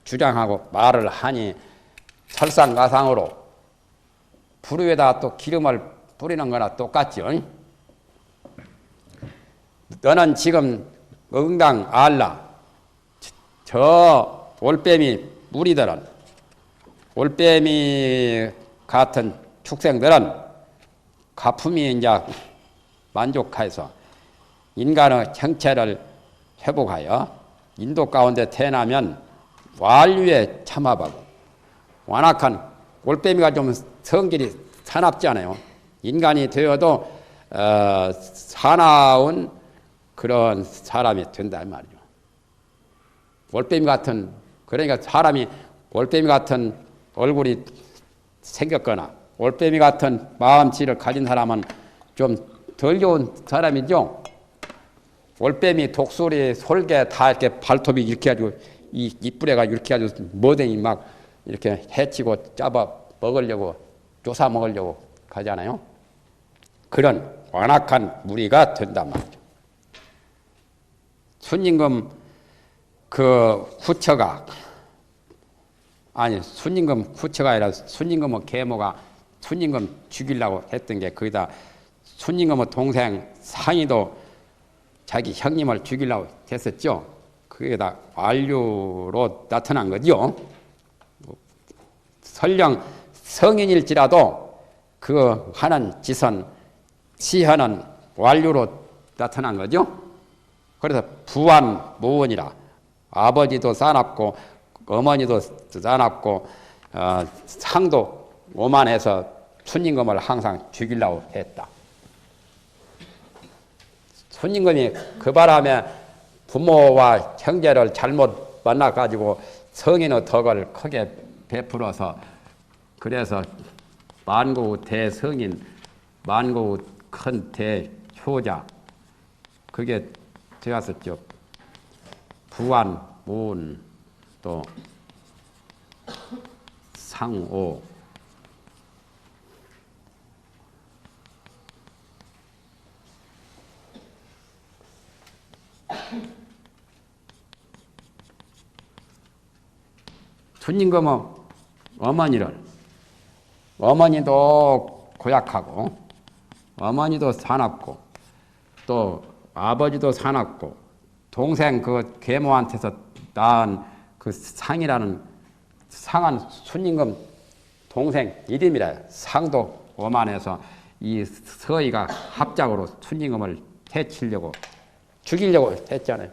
주장하고 말을 하니 설상가상으로 불 위에다 또 기름을 뿌리는 거나 똑같죠. 너는 지금 응당 알라. 저 올빼미 무리들은, 올빼미 같은 축생들은 가품이 이제 만족해서 인간의 형체를 회복하여 인도 가운데 태어나면 완류에 참합하고, 완악한 올빼미가 좀 성질이 사납지 않아요. 인간이 되어도 사나운 그런 사람이 된다 말이죠. 올빼미 같은, 그러니까 사람이 올빼미 같은 얼굴이 생겼거나 올빼미 같은 마음씨를 가진 사람은 좀 덜 좋은 사람이죠. 올빼미, 독수리, 솔개 다 이렇게 발톱이 이렇게 가지고 이 이뿔에가 이렇게 가지고 머랭이 막 이렇게 해치고 잡아 먹으려고, 쪼사 먹으려고 가잖아요. 그런 완악한 무리가 된단 말이죠. 순임금 그 후처가, 아니 순임금 후처가 아니라 순임금의 계모가 순임금 죽이려고 했던 게, 거기다 순임금의 동생 상이도 자기 형님을 죽이려고 했었죠. 그게 다 완류로 나타난 거죠. 설령 성인일지라도 그 하는 짓은 시하는 완류로 나타난 거죠. 그래서 부안무원이라, 아버지도 사납고 어머니도 사납고 상도 오만해서 순임금을 항상 죽이려고 했다. 순임금이 그 바람에 부모와 형제를 잘못 만나가지고 성인의 덕을 크게 베풀어서, 그래서 만고의 대성인, 만고의 큰 대효자, 그게 되었었죠. 부안, 무운, 또 상오, 순임금은 어머니도 고약하고 어머니도 사납고 또 아버지도 사납고 동생 그 계모한테서 낳은 그 상이라는, 상한 순임금 동생 이름이라, 상도 오만해서 이 서희가 합작으로 순임금을 해치려고 죽이려고 했잖아요.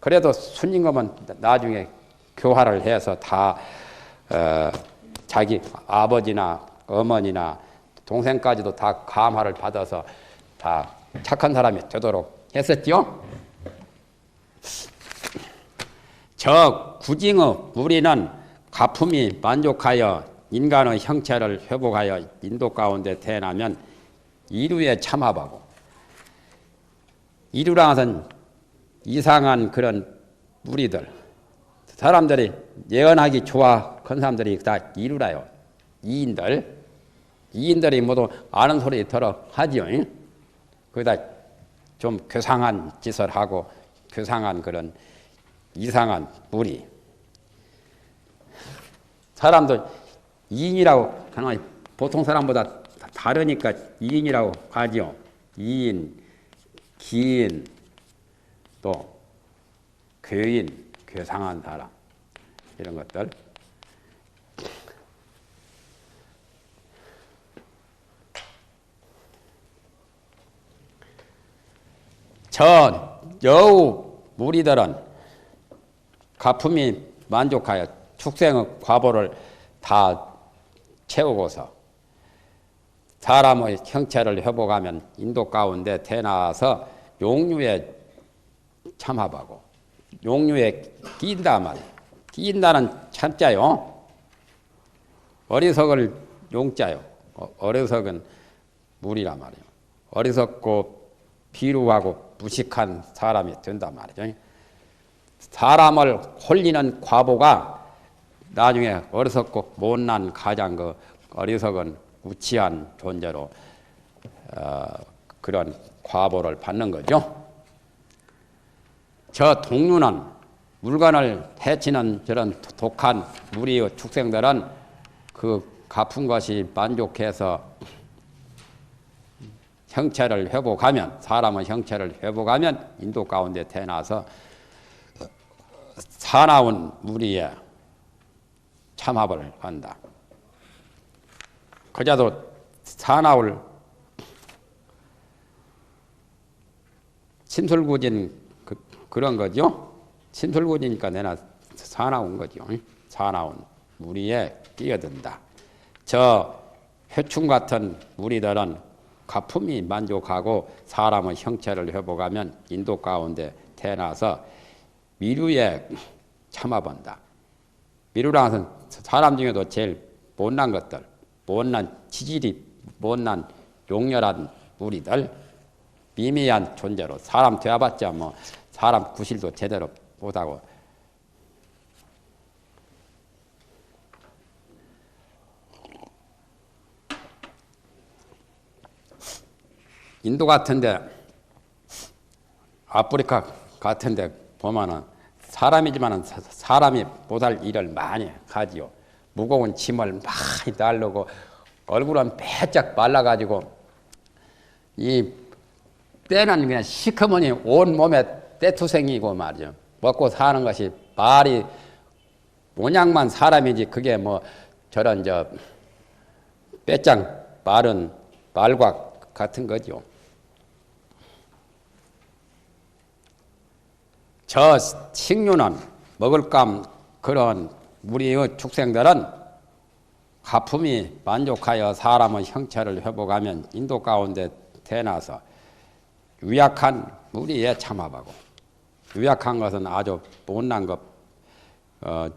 그래도 순임금은 나중에 교화를 해서 다 자기 아버지나 어머니나 동생까지도 다 감화를 받아서 다 착한 사람이 되도록 했었죠. 저 구징의 무리는 가품이 만족하여 인간의 형체를 회복하여 인도 가운데 태어나면 이루에 참합하고, 이루라는 것은 이상한 그런 무리들, 사람들이 예언하기 좋아한 사람들이 다 이루라요. 이인들이 모두 아는 소리 들어 하지요. 거기다 좀 괴상한 짓을 하고 괴상한 그런 이상한 무리. 사람들 이인이라고 하나, 보통 사람보다 다르니까 이인이라고 하지요. 이인, 기인, 또 괴인, 괴상한 사람, 이런 것들. 저 여우 무리들은 가품이 만족하여 축생의 과보를 다 채우고서 사람의 형체를 회복하면 인도 가운데 태어나서 용류에 참합하고, 용류에 낀다 말이에요. 낀다는 참자요. 어리석을 용자요. 어리석은 무리란 말이에요. 어리석고 비루하고 무식한 사람이 된단 말이죠. 사람을 홀리는 과보가 나중에 어리석고 못난 가장 그 어리석은 우치한 존재로 그런 과보를 받는 거죠. 저 동류는 물건을 해치는 저런 독한 무리의 축생들은 그 갚은 것이 만족해서 형체를 회복하면, 사람의 형체를 회복하면 인도 가운데 태어나서 사나운 무리에 참합을 한다. 그자도 사나울 침술구진 그런 거죠. 침술구지니까 내가 사나운 거죠. 사나운 무리에 끼어든다. 저 회충 같은 무리들은 가품이 만족하고 사람의 형체를 회복하면 인도 가운데 태어나서 미루에 참아본다. 미루라는 것은 사람 중에도 제일 못난 것들, 못난 치질이 못난 용렬한 무리들, 미미한 존재로 사람 되어봤자 뭐 사람 구실도 제대로 못하고 인도 같은데 아프리카 같은데 보면은 사람이지만은 사람이 못할 일을 많이 하지요. 무거운 짐을 많이 날르고 얼굴은 빼짝 말라가지고 이 때는 그냥 시커머니 온 몸에 때투생이고 말이죠. 먹고 사는 것이 말이 모양만 사람이지 그게 뭐 저런 저 빼짝 마른 말과 같은 거죠. 저 식류는 먹을감 그런 우리의 축생들은 가품이 만족하여 사람의 형체를 회복하면 인도 가운데 태어나서 유약한 무리에 참합하고, 유약한 것은 아주 못난 것,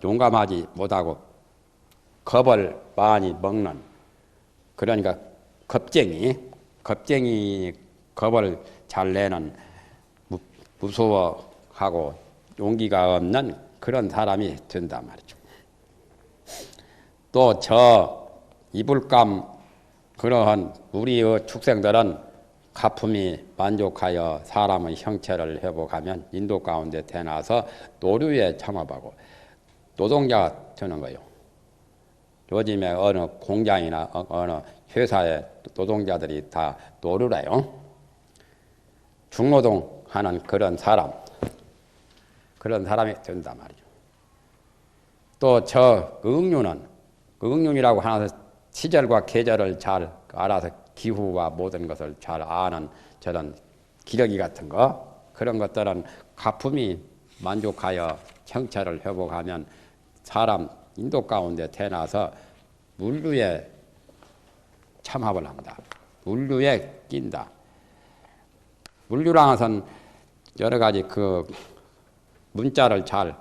용감하지 못하고 겁을 많이 먹는, 그러니까 겁쟁이 겁을 잘 내는 무서워하고 용기가 없는 그런 사람이 된단 말이죠. 또 저 이불감 그러한 우리의 축생들은 가품이 만족하여 사람의 형체를 회복하면 인도 가운데 태어나서 노류에 참합하고 노동자가 되는 거예요. 요즘에 어느 공장이나 어느 회사의 노동자들이 다 노류래요. 중노동하는 그런 사람이 된단 말이죠. 또 저 응륜이라고 하는 시절과 계절을 잘 알아서 기후와 모든 것을 잘 아는 저런 기러기 같은 거, 그런 것들은 가품이 만족하여 형체를 회복하면 사람 인도 가운데 태어나서 물류에 참합을 한다. 물류에 낀다. 물류라는 것은 여러 가지 그 문자를 잘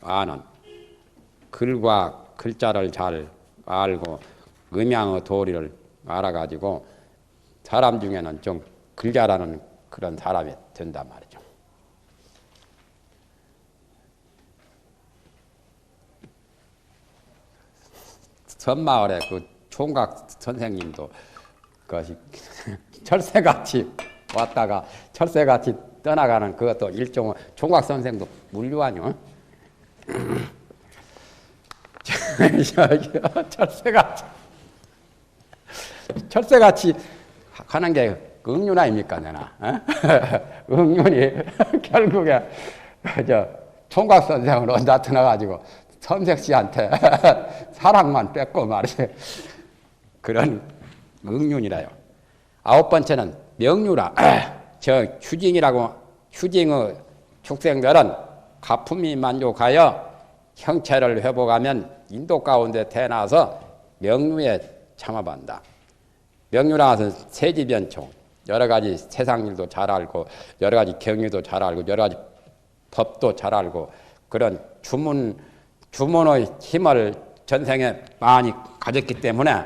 아는, 글과 글자를 잘 알고 음양의 도리를 알아가지고 사람 중에는 좀 글 잘하는 그런 사람이 된단 말이죠. 섬마을에 그 총각 선생님도 그것이 철새같이 왔다가 철새같이 떠나가는 그것도 일종의 총각 선생도 물류하뇨. 철새같이 하는 게 응륜 아닙니까, 내나? 응륜이 결국에 저 총각 선생으로 나타나가지고 선생 씨한테 사랑만 뺏고 말이지. 그런 응륜이라요. 9번째는 명류라. 저 휴징의 축생들은 가품이 만족하여 형체를 회복하면 인도 가운데 태어나서 명류에 참합한다. 명류라는 것은 세지변총, 여러 가지 세상 일도 잘 알고 여러 가지 경위도 잘 알고 여러 가지 법도 잘 알고 그런 주문의 힘을 전생에 많이 가졌기 때문에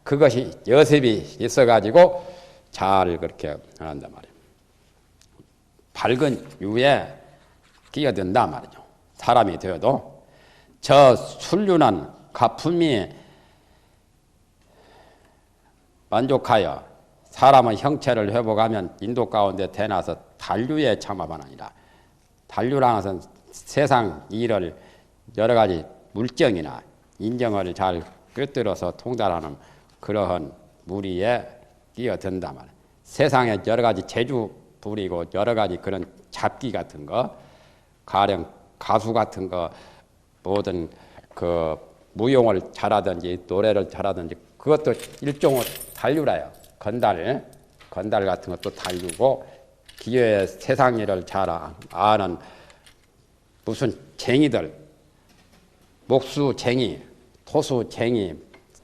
그것이 여습이 있어가지고 잘 그렇게 한단 말이에요. 밝은 유에 끼어든단 말이죠. 사람이 되어도 저 순류는 가품이 만족하여 사람의 형체를 회복하면 인도 가운데 태어나서 단류에 참합하느니라. 단류라는 것은 세상 일을 여러 가지 물정이나 인정을 잘 꿰뚫어서 통달하는 그러한 무리에 끼어든다 말이야. 세상에 여러 가지 재주 부리고 여러 가지 그런 잡기 같은 거, 가령 가수 같은 거, 모든 그 무용을 잘하든지 노래를 잘하든지 그것도 일종의 단류라요. 건달 같은 것도 단류고 기회의 세상 일을 잘 아는 무슨 쟁이들, 목수쟁이, 토수쟁이,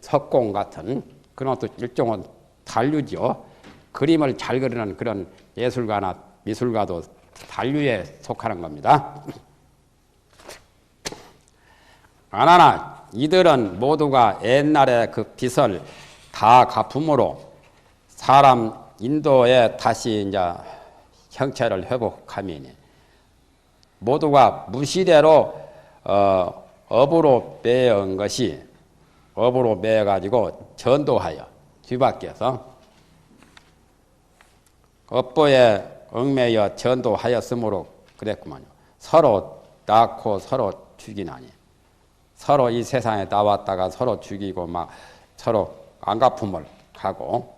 석공 같은 그런 것도 일종의 단류죠. 그림을 잘 그리는 그런 예술가나 미술가도 단류에 속하는 겁니다. 하나 이들은 모두가 옛날의 그 빚을 다 갚음으로 사람 인도에 다시 이제 형체를 회복하미니 모두가 무시대로 업으로 매은 것이 업으로 매어 가지고 전도하여 뒤바뀌어서 업보에 얽매여 전도하였으므로 그랬구만요. 서로 낳고 서로 죽이나니 서로 이 세상에 나왔다가 서로 죽이고 막 서로 안갚음을 하고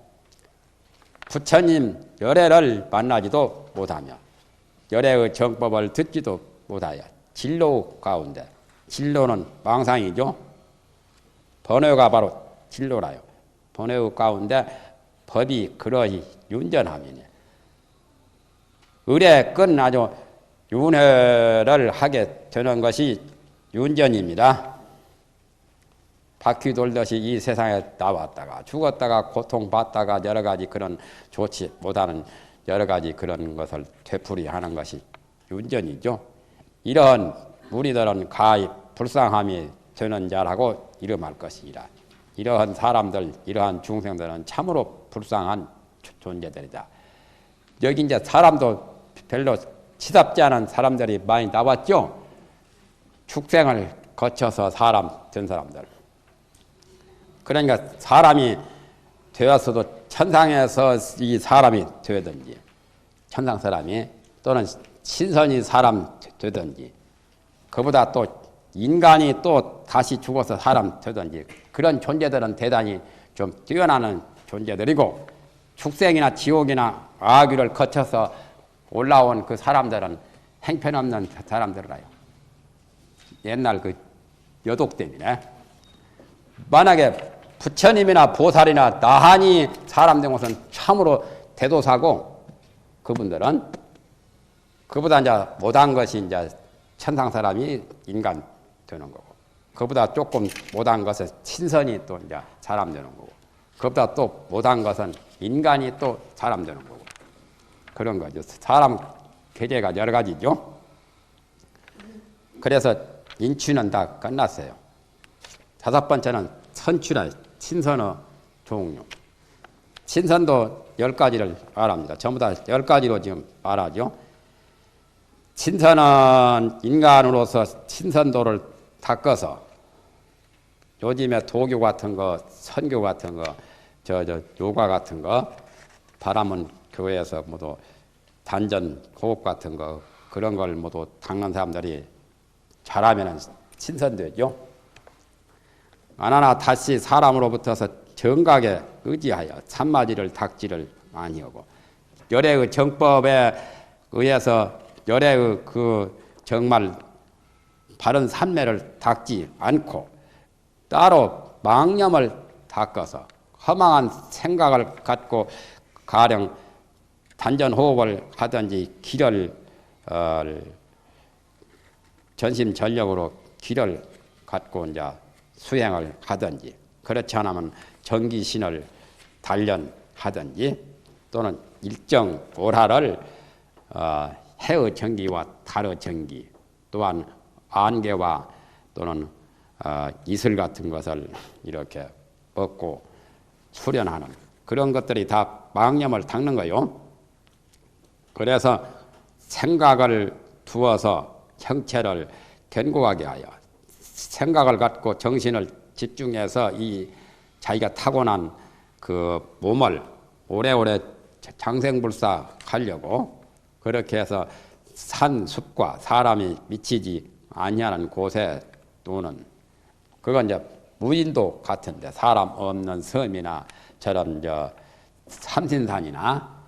부처님 열애를 만나지도 못하며 열애의 정법을 듣지도 못하여 진로 가운데 진로는 망상이죠. 번뇌가 바로 진로라요. 번뇌의 가운데 법이 그러히 윤전함이니 을에 끝나죠. 윤회를 하게 되는 것이 윤전입니다. 바퀴 돌듯이 이 세상에 나왔다가 죽었다가 고통받다가 여러 가지 그런 좋지 못하는 여러 가지 그런 것을 되풀이하는 것이 윤전이죠. 이런 무리들은 가히 불쌍함이 되는 자라고 이름할 것이라. 이러한 사람들, 이러한 중생들은 참으로 불쌍한 존재들이다. 여기 이제 사람도 별로 치답지 않은 사람들이 많이 나왔죠. 축생을 거쳐서 사람 된 사람들. 그러니까 사람이 되었어도 천상에서 이 사람이 되든지 천상 사람이 또는 신선이 사람 되든지 그보다 또 인간이 또 다시 죽어서 사람 되든지 그런 존재들은 대단히 좀 뛰어나는 존재들이고 축생이나 지옥이나 악귀를 거쳐서 올라온 그 사람들은 행편없는 사람들이라요. 옛날 그 여독 때문에 만약에 부처님이나 보살이나 나한이 사람 된 것은 참으로 대도사고 그분들은 그보다 이제 못한 것이 이제 천상 사람이 인간 되는 거고 그보다 조금 못한 것은 신선이 또 이제 사람 되는 거고 그보다 또 못한 것은 인간이 또 사람 되는 거고 그런 거죠. 사람 계제가 여러 가지죠. 그래서 인취는 다 끝났어요. 다섯 번째는 선취라 신선의 종류. 신선도 10가지를 말합니다. 전부 다 10가지로 지금 말하죠. 신선은 인간으로서 신선도를 닦아서 요즘에 도교 같은 거, 선교 같은 거, 요가 같은 거, 바람은 교회에서 모두 단전 호흡 같은 거 그런 걸 모두 닦는 사람들이 잘하면 신선되죠. 하나 다시 사람으로부터서 정각에 의지하여 산마지를 닦지를 많이 하고 열애의 정법에 의해서 열애의 그 정말 바른 산매를 닦지 않고 따로 망념을 닦아서 허망한 생각을 갖고 가령 단전 호흡을 하든지 기를 전심전력으로 기를 갖고 이제 수행을 하든지 그렇지 않으면 정기신을 단련하든지 또는 일정 오라를 해의 정기와 달의 정기 또한 안개와 또는 이슬 같은 것을 이렇게 먹고 수련하는 그런 것들이 다 망념을 닦는 거요. 그래서 생각을 두어서 형체를 견고하게 하여 생각을 갖고 정신을 집중해서 이 자기가 타고난 그 몸을 오래오래 장생불사 하려고 그렇게 해서 산 숲과 사람이 미치지 아니하는 곳에 또는 그건 이제 무인도 같은데 사람 없는 섬이나 저런 삼신산이나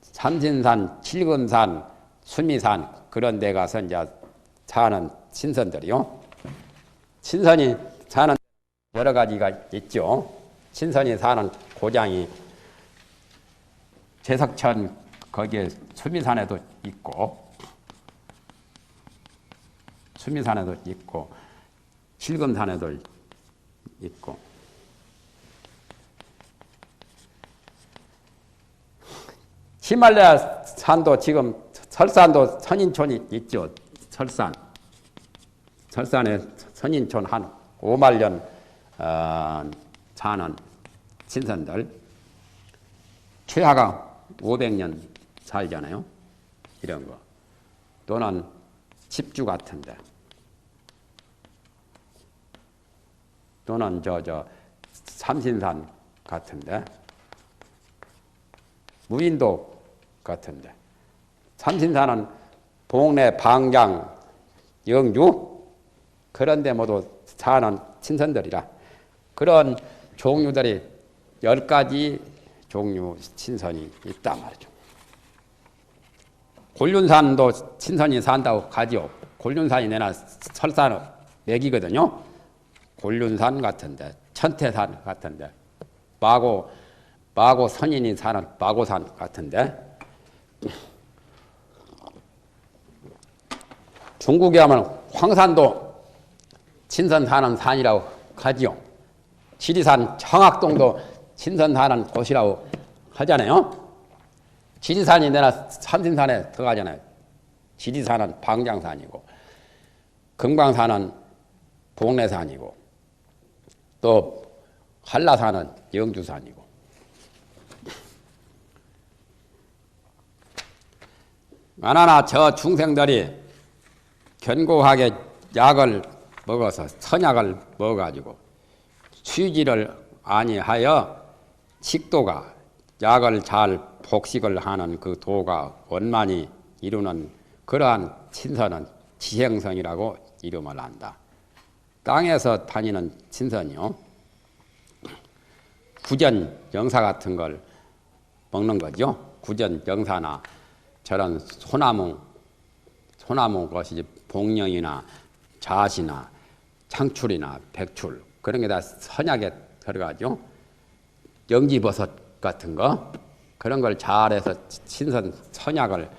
삼신산, 칠금산, 수미산 그런 데 가서 이제 사는 신선들이요. 신선이 사는 여러 가지가 있죠. 신선이 사는 고장이 제석천 거기에 수미산에도 있고 수미산에도 있고 칠금산에도 있고 히말라야 산도 지금 설산도 선인촌이 있죠. 설산에 선인촌 한 5만 년 사는 신선들 최하가 500년 살잖아요. 이런 거 또는 집주 같은데 또는 삼신산 같은데 무인도 같은데 삼신산은 봉래, 방장, 영주 그런 데 모두 사는 신선들이라 그런 종류들이 10가지 종류 신선이 있단 말이죠. 곤륜산도 신선이 산다고 가지요. 곤륜산이 내나 설산 맥이거든요. 곤륜산 같은데 천태산 같은데 마고 선인이 사는 마고산 같은데 중국에 하면 황산도 신선 사는 산이라고 하지요. 지리산 청학동도 신선 사는 곳이라고 하잖아요. 지리산이 내나 삼신산에 들어가잖아요. 지리산은 방장산이고 금강산은 봉래산이고 또 한라산은 영주산이고 만하나 저 중생들이 견고하게 약을 먹어서 선약을 먹어가지고 취지를 아니하여 식도가 약을 잘 복식을 하는 그 도가 원만히 이루는 그러한 신선은 지행선이라고 이름을 한다. 땅에서 다니는 신선이요. 구전 영사 같은 걸 먹는 거죠. 구전 영사나 저런 소나무 것이 복령이나 자시나 창출이나 백출 그런 게 다 선약에 들어가죠. 영지버섯 같은 거 그런 걸 잘해서 신선 선약을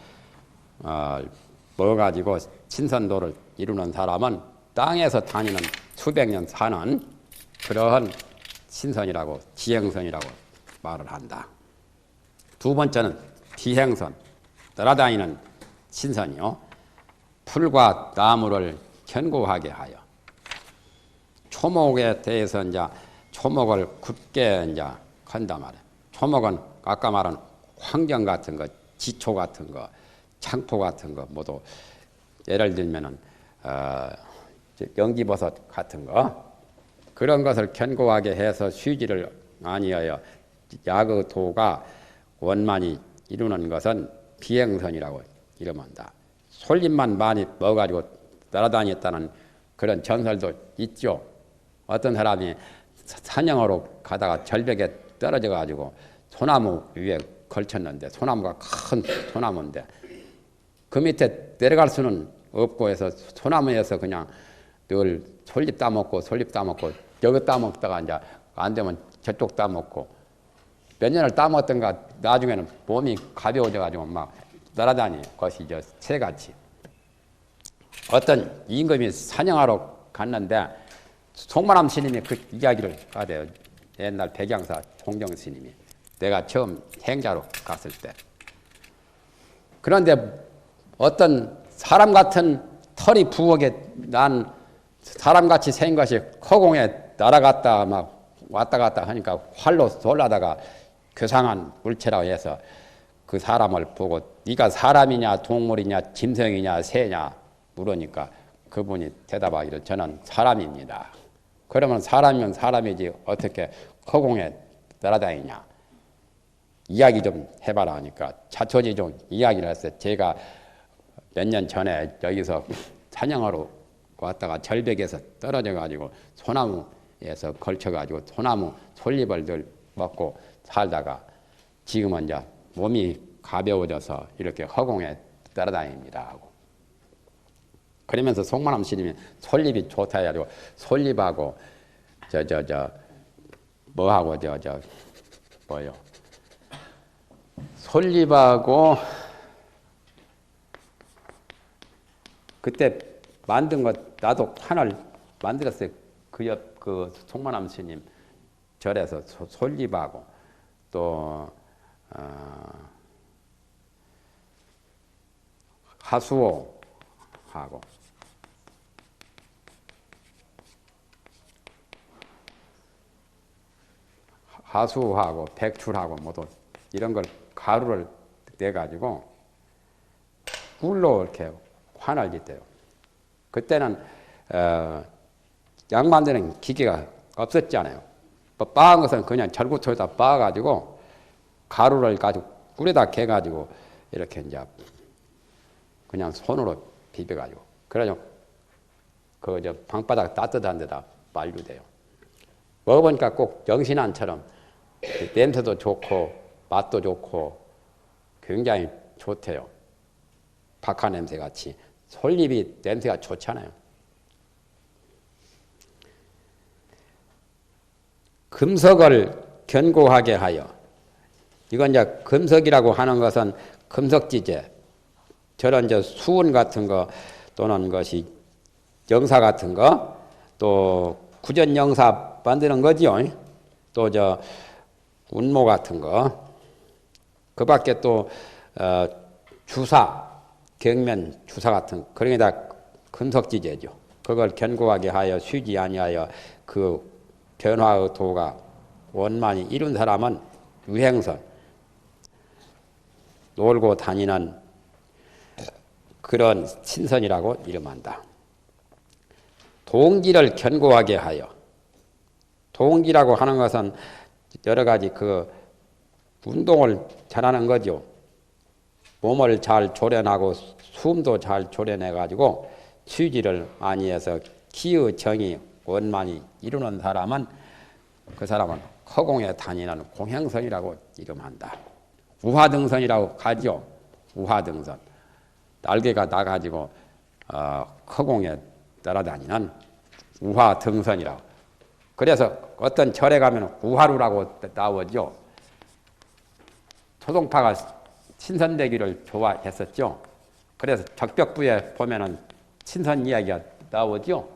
먹어가지고 신선도를 이루는 사람은 땅에서 다니는 수백 년 사는 그러한 신선이라고 지행선이라고 말을 한다. 두 번째는 비행선, 날아다니는 신선이요. 풀과 나무를 견고하게 하여 초목에 대해서 이제 초목을 굳게 이제 한단 말이에요. 초목은 아까 말한 황정 같은 거, 지초 같은 거, 창포 같은 거 모두 예를 들면은 연기버섯 같은 거 그런 것을 견고하게 해서 쉬지를 아니하여 야그도가 원만히 이루는 것은 비행선이라고 이름한다. 솔잎만 많이 먹어가지고 날아다녔다는 그런 전설도 있죠. 어떤 사람이 사냥으로 가다가 절벽에 떨어져가지고 소나무 위에 걸쳤는데 소나무가 큰 소나무인데 그 밑에 내려갈 수는 없고 해서 소나무에서 그냥 늘 솔잎 따먹고 여기 따먹다가 이제 안 되면 저쪽 따먹고 몇 년을 따먹었던가 나중에는 몸이 가벼워져가지고 막 날아다니 것이 새같이 어떤 임금이 사냥하러 갔는데 송만함 스님이 그 이야기를 하대요. 옛날 백양사 홍정 스님이 내가 처음 행자로 갔을 때 그런데 어떤 사람 같은 털이 부엌에 난 사람같이 생긴 것이 허공에 날아갔다 막 왔다 갔다 하니까 활로 쏠라다가 교상한 물체라고 해서 그 사람을 보고 네가 사람이냐 동물이냐 짐승이냐 새냐 물으니까 그분이 대답하기를 저는 사람입니다. 그러면 사람이면 사람이지 어떻게 허공에 날아다니냐 이야기 좀 해봐라 하니까 자초지 좀 이야기를 했어요. 제가 몇 년 전에 여기서 사냥하러 왔다가 절벽에서 떨어져 가지고 소나무에서 걸쳐 가지고 소나무 솔잎을 늘 먹고 살다가 지금은 이제 몸이 가벼워져서 이렇게 허공에 따라다닙니다 하고 그러면서 송만함 스님이 솔잎이 좋다 해가지고 솔잎하고 뭐하고 뭐요 솔잎하고 그때 만든 것 나도 하나를 만들었어요. 그 송만함 스님 절에서 솔잎하고 또 하수오하고 하수하고 백출하고 뭐도 이런 걸 가루를 내 가지고 꿀로 이렇게 환을 짓대요. 그때는 약 만드는 기계가 없었잖아요. 빻은 것은 그냥 절구토에다 빻아가지고 가루를 가지고 꿀에다 개가지고 이렇게 이제 그냥 손으로 비벼가지고 그래서 그 방바닥 따뜻한 데다 만류돼요. 먹어보니까 꼭 영신안처럼 냄새도 좋고 맛도 좋고 굉장히 좋대요. 박하 냄새 같이 솔잎이 냄새가 좋잖아요. 금석을 견고하게 하여 이건 이제 금석이라고 하는 것은 금석지제 저런 수은 같은 거 또는 것이 영사 같은 거 또 구전 영사 만드는 거지요. 또 운모 같은 거 그 밖에 또 주사 경면 주사 같은 그런 게 다 금석지제죠. 그걸 견고하게 하여 쉬지 아니하여 그 변화의 도가 원만히 이룬 사람은 유행선 놀고 다니는 그런 신선이라고 이름한다. 동기를 견고하게 하여 동기라고 하는 것은 여러 가지 그 운동을 잘하는 거죠. 몸을 잘 조련하고 숨도 잘 조련해 가지고 취지를 많이 해서 기의 정이 원만히 이루는 사람은 그 사람은 허공에 다니는 공행선이라고 이름한다. 우화등선이라고 하죠. 우화등선. 날개가 나가지고 허공에 따라다니는 우화등선이라고. 그래서 어떤 절에 가면 우화루라고 나오죠. 초동파가 신선되기를 좋아했었죠. 그래서 적벽부에 보면은 신선 이야기가 나오죠.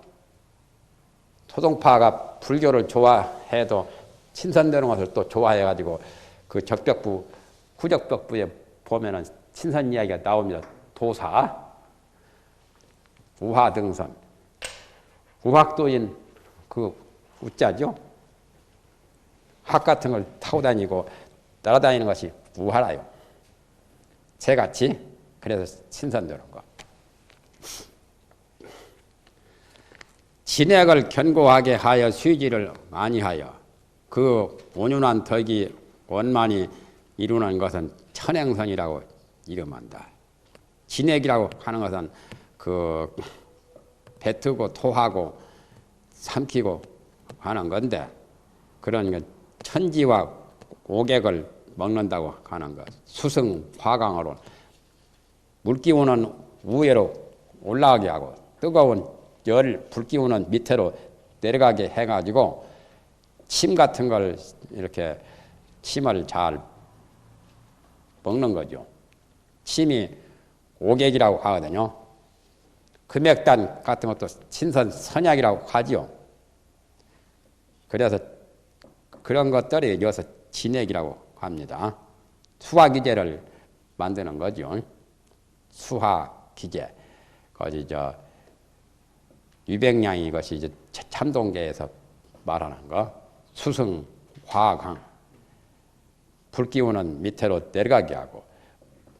초동파가 불교를 좋아해도 신선되는 것을 또 좋아해가지고 그 적벽부, 후적벽부에 보면은 신선 이야기가 나옵니다. 도사, 우화등선, 우학도인 그 우자죠. 학 같은 걸 타고 다니고 날아다니는 것이 우화라요. 새같이 그래서 신선되는 거. 진액을 견고하게 하여 쉬지를 많이 하여 그 온유한 덕이 원만히 이루는 것은 천행선이라고 이름한다. 진액이라고 하는 것은 그 뱉고 토하고 삼키고 하는 건데 그런 게 천지와 오객을 먹는다고 하는 것. 수승 화강으로 물기운은 위로 올라가게 하고 뜨거운 불기운은 밑으로 내려가게 해가지고 침 같은 걸 이렇게 침을 잘 먹는 거죠. 침이 오객이라고 하거든요. 금액단 같은 것도 신선 선약이라고 하지요. 그래서 그런 것들이 여기서 진액이라고 합니다. 수화기제를 만드는 거죠. 수화기제. 거기 유백량이 이것이 이제 참동계에서 말하는 거. 수승, 화강. 불기운은 밑으로 내려가게 하고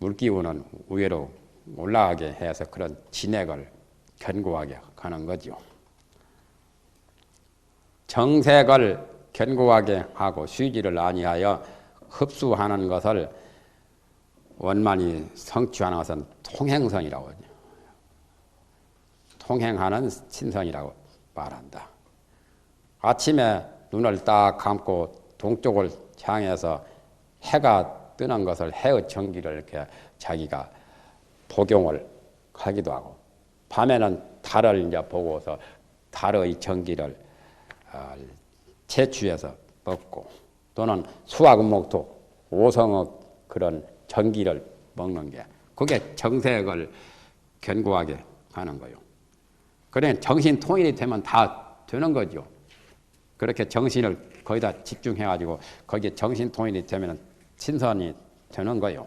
물기운은 위로 올라가게 해서 그런 진액을 견고하게 하는 거죠. 정색을 견고하게 하고 쉬지를 아니하여 흡수하는 것을 원만히 성취하는 것은 통행선이라고 하죠. 통행하는 신선이라고 말한다. 아침에 눈을 딱 감고 동쪽을 향해서 해가 뜨는 것을 해의 정기를 이렇게 자기가 복용을 하기도 하고, 밤에는 달을 이제 보고서 달의 정기를 채취해서 먹고, 또는 수화금목토 오성의 그런 정기를 먹는 게 그게 정색을 견고하게 하는 거예요. 그래 정신 통일이 되면 다 되는 거죠. 그렇게 정신을 거의 다 집중해가지고 거기에 정신 통일이 되면 신선이 되는 거예요.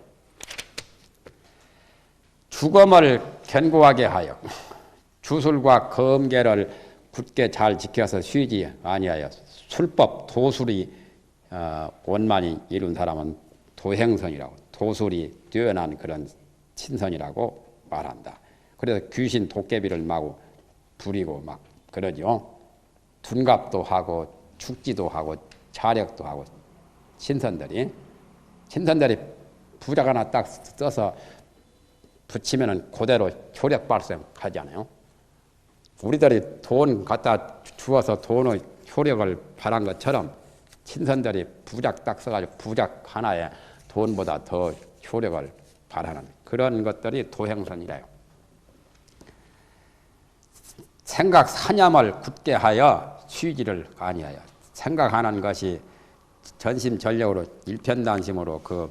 주검을 견고하게 하여 주술과 검계를 굳게 잘 지켜서 쉬지 아니하여 술법 도술이 원만히 이룬 사람은 도행선이라고, 도술이 뛰어난 그런 신선이라고 말한다. 그래서 귀신 도깨비를 마구 부리고 막 그러죠. 둔갑도 하고 축지도 하고 자력도 하고, 신선들이 부작 하나 딱 써서 붙이면은 그대로 효력 발생하잖아요. 우리들이 돈 갖다 주어서 돈의 효력을 발한 것처럼 신선들이 부작 딱 써가지고 부작 하나에 돈보다 더 효력을 발하는 그런 것들이 도행선이래요. 생각 사념을 굳게 하여 쉬지를 아니하여, 생각하는 것이 전심전력으로 일편단심으로 그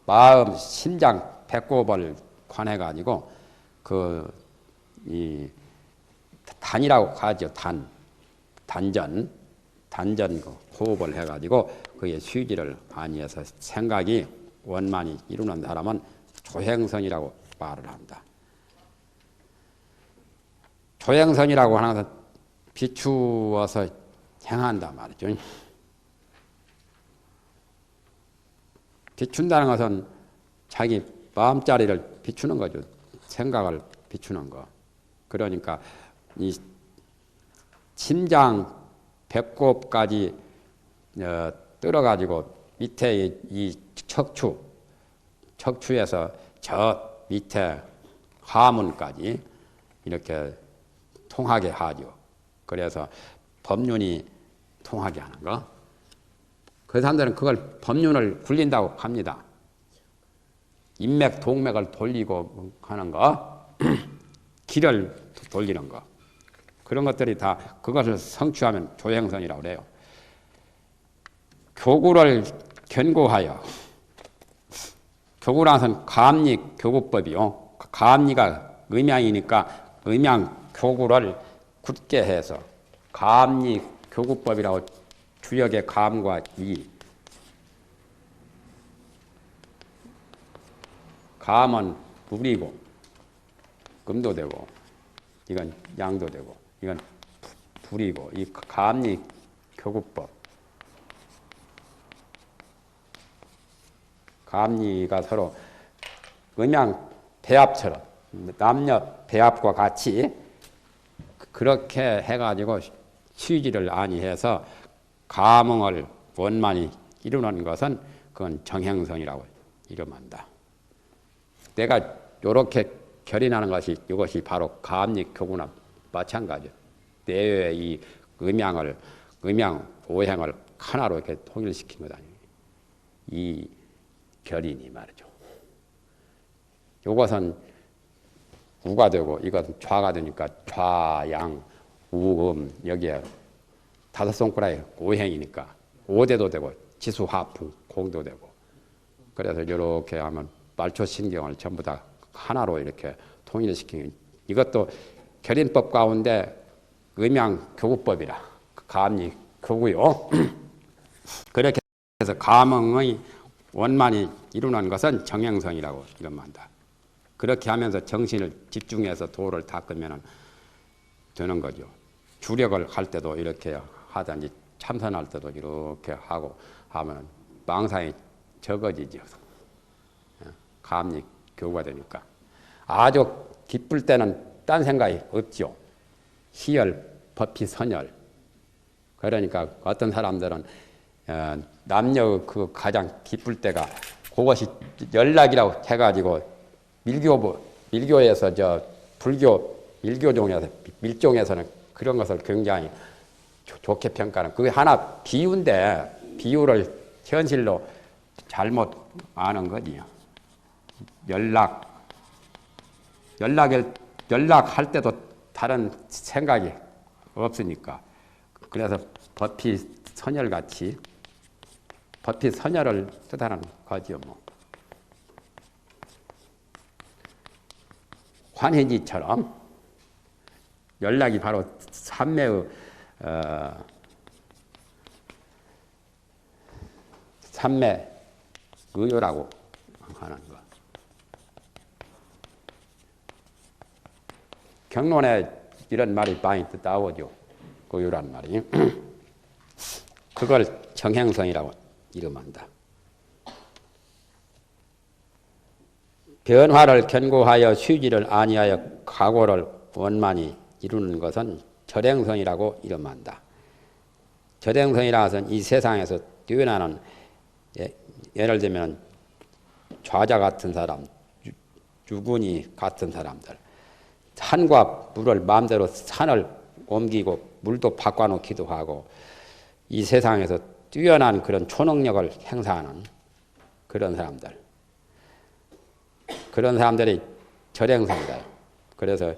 마음 심장 배꼽을 관해 가지고 이 단이라고 하죠. 단전 그 호흡을 해 가지고 그의 쉬지를 아니해서 생각이 원만히 이루는 사람은 조행선이라고 말을 한다. 조행선이라고 하는 것은 비추어서 행한다 말이죠. 비춘다는 것은 자기 마음자리를 비추는 거죠. 생각을 비추는 거. 그러니까 이 심장 배꼽까지 뜰어가지고 밑에 이 척추에서 저 밑에 하문까지 이렇게 통하게 하죠. 그래서 법륜이 통하게 하는 거. 그 사람들은 그걸 법륜을 굴린다고 합니다. 인맥, 동맥을 돌리고 하는 거, 기를 돌리는 거. 그런 것들이 다 그것을 성취하면 조행선이라고 그래요. 교구를 견고하여, 교구라는 것은 감리 교구법이요. 감리가 음양이니까 음양 교구를 굳게 해서 감리 교구법이라고, 주역의 감과 이, 감은 물이고 금도 되고, 이건 양도 되고, 이건 불이고, 이 감리 교구법, 감리가 서로 음양 배합처럼 남녀 배합과 같이 그렇게 해가지고 쉬지를 아니해서 감흥을 원만히 이루는 것은 그건 정행선이라고 이름한다. 내가 이렇게 결인하는 것이, 이것이 바로 감리 교구나 마찬가지요. 내외의 이 음양 오행을 하나로 이렇게 통일시킨 것 아니에요. 이 결인이 말이죠. 이것은 우가 되고 이것은 좌가 되니까 좌양 우음, 여기에 다섯 손가락에 오행이니까 오대도 되고 지수 하풍 공도 되고, 그래서 이렇게 하면 말초신경을 전부 다 하나로 이렇게 통일시키는, 이것도 결인법 가운데 음양교구법이라 감리 교구요. 그렇게 해서 감흥의 원만히 이루는 것은 정행선이라고 이름한다. 그렇게 하면서 정신을 집중해서 도를 닦으면 되는 거죠. 주력을 할 때도 이렇게 하든지 참선할 때도 이렇게 하고 하면 망상이 적어지죠. 감리 교구가 되니까. 아주 기쁠 때는 딴 생각이 없죠. 희열, 법희, 선열. 그러니까 어떤 사람들은 남녀 그 가장 기쁠 때가 그것이 연락이라고 해가지고 밀교에서 저 불교 일교종에서 밀종에서는 그런 것을 굉장히 좋게 평가하는 그게 하나 비유인데 비유를 현실로 잘못 아는 거지요. 연락할 때도 다른 생각이 없으니까 그래서 버피 선열같이 버피 선열을 뜻하는 거지요. 뭐. 환희지처럼 연락이 바로 삼매의 삼매 의요라고 하는 거. 경론에 이런 말이 많이 나오죠. 의요란 말이. 그걸 정행성이라고 이름한다. 변화를 견고하여 쉬지를 아니하여 각오를 원만히 이루는 것은 절행성이라고 이름한다. 절행성이라 것은 이 세상에서 뛰어나는 예를 들면 좌자 같은 사람, 유군이 같은 사람들 산과 물을 마음대로 산을 옮기고 물도 바꿔놓기도 하고 이 세상에서 뛰어난 그런 초능력을 행사하는 그런 사람들 그런 사람들이 절행성이다. 그래서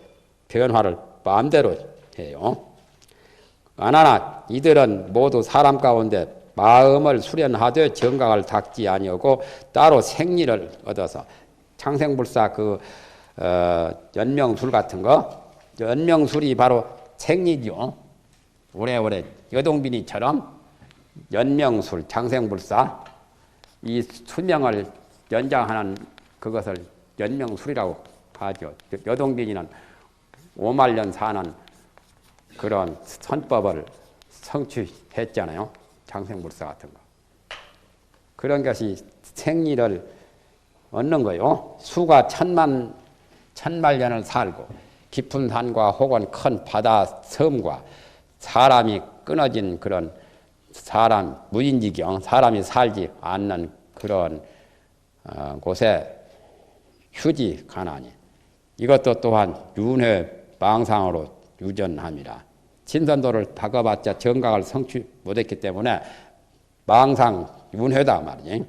변화를 마음대로 해요. 아나나 이들은 모두 사람 가운데 마음을 수련하되 정각을 닦지 아니하고 따로 생리를 얻어서 창생불사 연명술 같은 거 연명술이 바로 생리죠. 오래오래 여동빈이처럼 연명술 창생불사 이 수명을 연장하는 그것을 연명술이라고 하죠. 여동빈이는 5만 년 사는 그런 선법을 성취했잖아요. 장생불사 같은 거. 그런 것이 생리를 얻는 거요. 수가 천만년을 살고 깊은 산과 혹은 큰 바다 섬과 사람이 끊어진 그런 사람 무인지경 사람이 살지 않는 그런 곳에 휴지 가나니 이것도 또한 윤회 망상으로 유전함이라. 신선도를 닦아봤자 정각을 성취 못했기 때문에 망상 윤회다 말이지.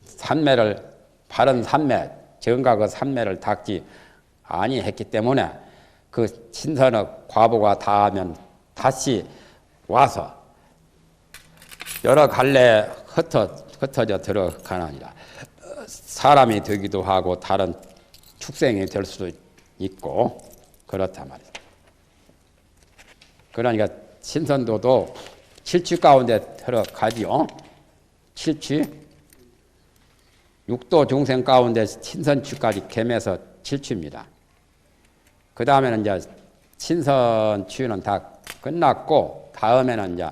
삼매를 바른 삼매 정각의 삼매를 닦지 아니했기 때문에 그 신선의 과보가 다하면 다시 와서 여러 갈래 흩어져 들어가느니라. 사람이 되기도 하고 다른 축생이 될 수도 있고 그렇단 말이죠. 그러니까 신선도도 칠취 가운데 들어가지요. 칠취 육도 중생 가운데 신선취까지 겸해서 칠취입니다. 그 다음에는 이제 신선취는 다 끝났고 다음에는 이제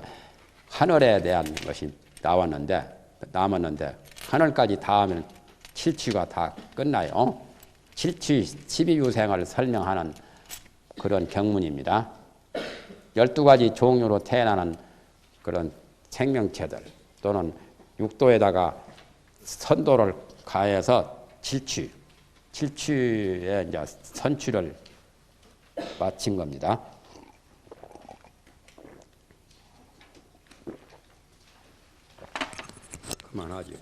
하늘에 대한 것이 남았는데 하늘까지 닿으면 칠취가 다 끝나요. 칠취 12유생을 설명하는 그런 경문입니다. 12가지 종류로 태어나는 그런 생명체들 또는 육도에다가 선도를 가해서 칠취에 이제 선취를 마친 겁니다. 그만하죠.